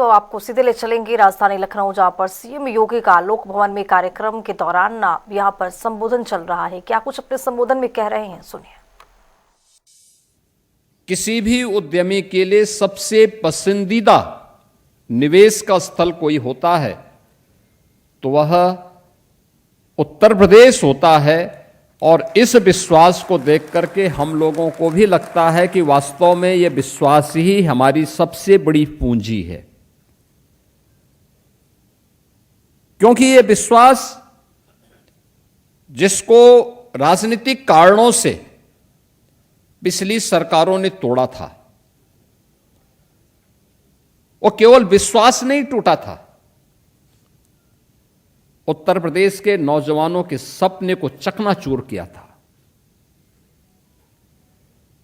तो आपको सीधे ले चलेंगे राजधानी लखनऊ, जहां पर सीएम योगी का लोक भवन में कार्यक्रम के दौरान यहां पर संबोधन चल रहा है। क्या कुछ अपने संबोधन में कह रहे हैं, सुनिए। किसी भी उद्यमी के लिए सबसे पसंदीदा निवेश का स्थल कोई होता है तो वह उत्तर प्रदेश होता है। और इस विश्वास को देख करके हम लोगों को भी लगता है कि वास्तव में यह विश्वास ही हमारी सबसे बड़ी पूंजी है, क्योंकि यह विश्वास जिसको राजनीतिक कारणों से पिछली सरकारों ने तोड़ा था, वो केवल विश्वास नहीं टूटा था, उत्तर प्रदेश के नौजवानों के सपने को चकनाचूर किया था।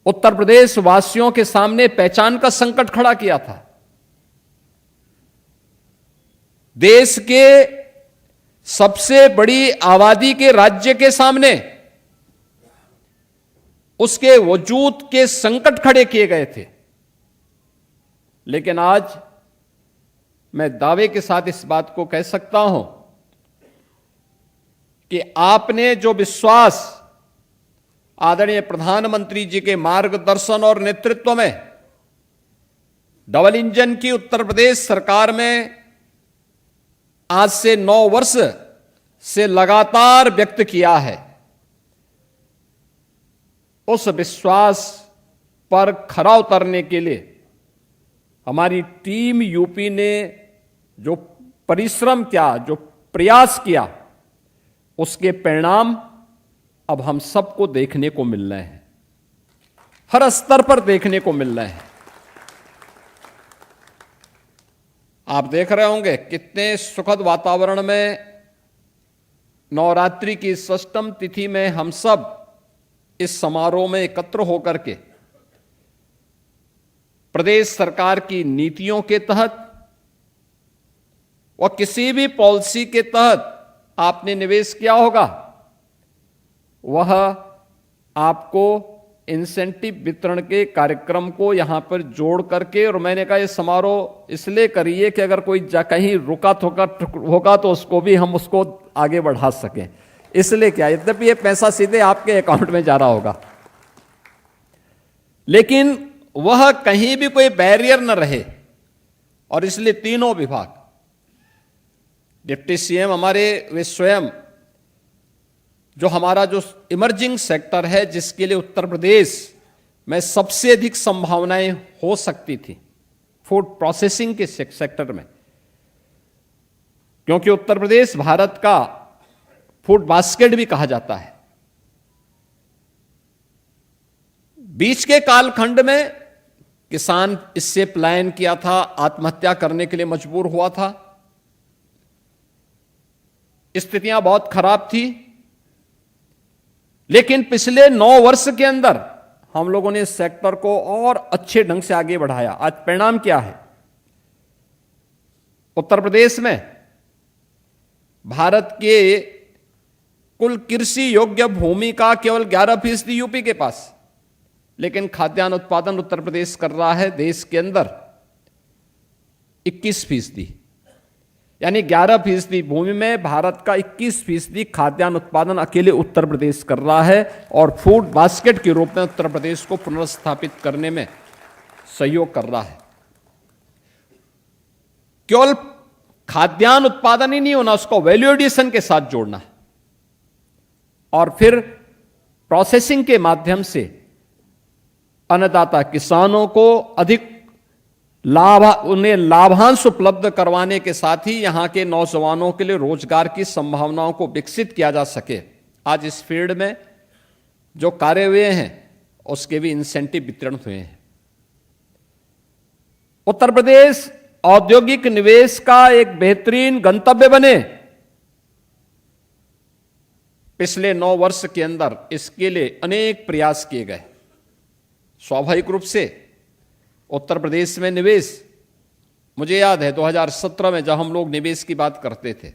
उत्तर प्रदेश वासियों के सामने पहचान का संकट खड़ा किया था। देश के सबसे बड़ी आबादी के राज्य के सामने उसके वजूद के संकट खड़े किए गए थे। लेकिन आज मैं दावे के साथ इस बात को कह सकता हूं कि आपने जो विश्वास आदरणीय प्रधानमंत्री जी के मार्गदर्शन और नेतृत्व में डबल इंजन की उत्तर प्रदेश सरकार में आज से 9 वर्ष से लगातार व्यक्त किया है, उस विश्वास पर खरा उतरने के लिए हमारी टीम यूपी ने जो परिश्रम किया, जो प्रयास किया, उसके परिणाम अब हम सबको देखने को मिल रहे हैं, हर स्तर पर देखने को मिल रहे हैं। आप देख रहे होंगे कितने सुखद वातावरण में नवरात्रि की षष्ठम तिथि में हम सब इस समारोह में एकत्र होकर के प्रदेश सरकार की नीतियों के तहत और किसी भी पॉलिसी के तहत आपने निवेश किया होगा, वह आपको इंसेंटिव वितरण के कार्यक्रम को यहां पर जोड़ करके, और मैंने कहा ये समारोह इसलिए करिए कि अगर कोई कहीं रुका होगा तो उसको भी हम उसको आगे बढ़ा सकें, इसलिए क्या, यद्यपि ये पैसा सीधे आपके अकाउंट में जा रहा होगा, लेकिन वह कहीं भी कोई बैरियर न रहे। और इसलिए तीनों विभाग, डिप्टी सीएम हमारे वे स्वयं, जो हमारा जो इमर्जिंग सेक्टर है जिसके लिए उत्तर प्रदेश में सबसे अधिक संभावनाएं हो सकती थी, फूड प्रोसेसिंग के सेक्टर में, क्योंकि उत्तर प्रदेश भारत का फूड बास्केट भी कहा जाता है। बीच के कालखंड में किसान इससे पलायन किया था, आत्महत्या करने के लिए मजबूर हुआ था, स्थितियां बहुत खराब थी, लेकिन पिछले 9 वर्ष के अंदर हम लोगों ने इस सेक्टर को और अच्छे ढंग से आगे बढ़ाया। आज परिणाम क्या है? उत्तर प्रदेश में भारत के कुल कृषि योग्य भूमि का केवल 11% यूपी के पास, लेकिन खाद्यान्न उत्पादन उत्तर प्रदेश कर रहा है देश के अंदर 21%, यानी 11% भूमि में भारत का 21% खाद्यान्न उत्पादन अकेले उत्तर प्रदेश कर रहा है, और फूड बास्केट के रूप में उत्तर प्रदेश को पुनर्स्थापित करने में सहयोग कर रहा है। केवल खाद्यान्न उत्पादन ही नहीं होना, उसको वैल्यू एडिशन के साथ जोड़ना है, और फिर प्रोसेसिंग के माध्यम से अन्नदाता किसानों को अधिक उन्हें लाभांश उपलब्ध करवाने के साथ ही यहां के नौजवानों के लिए रोजगार की संभावनाओं को विकसित किया जा सके। आज इस फील्ड में जो कार्य हुए हैं उसके भी इंसेंटिव वितरण हुए हैं। उत्तर प्रदेश औद्योगिक निवेश का एक बेहतरीन गंतव्य बने, पिछले 9 वर्ष के अंदर इसके लिए अनेक प्रयास किए गए। स्वाभाविक रूप से उत्तर प्रदेश में निवेश, मुझे याद है 2017 में जब हम लोग निवेश की बात करते थे,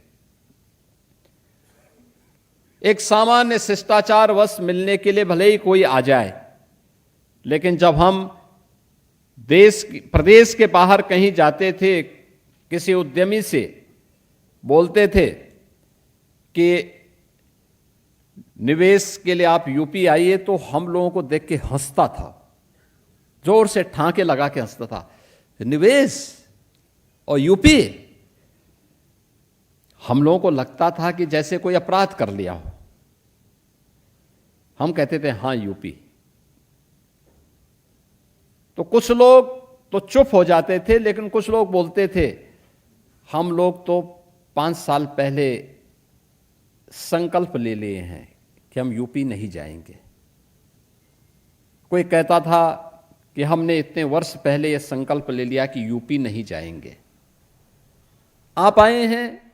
एक सामान्य शिष्टाचारवश मिलने के लिए भले ही कोई आ जाए, लेकिन जब हम प्रदेश के बाहर कहीं जाते थे किसी उद्यमी से बोलते थे कि निवेश के लिए आप यूपी आइए, तो हम लोगों को देख के हंसता था, जोर से ठाके लगा के हंसता था। निवेश और यूपी, हम लोगों को लगता था कि जैसे कोई अपराध कर लिया हो। हम कहते थे हां यूपी। तो कुछ लोग तो चुप हो जाते थे, लेकिन कुछ लोग बोलते थे हम लोग तो 5 साल पहले संकल्प ले लिए हैं कि हम यूपी नहीं जाएंगे। कोई कहता था कि हमने इतने वर्ष पहले यह संकल्प ले लिया कि यूपी नहीं जाएंगे। आप आए हैं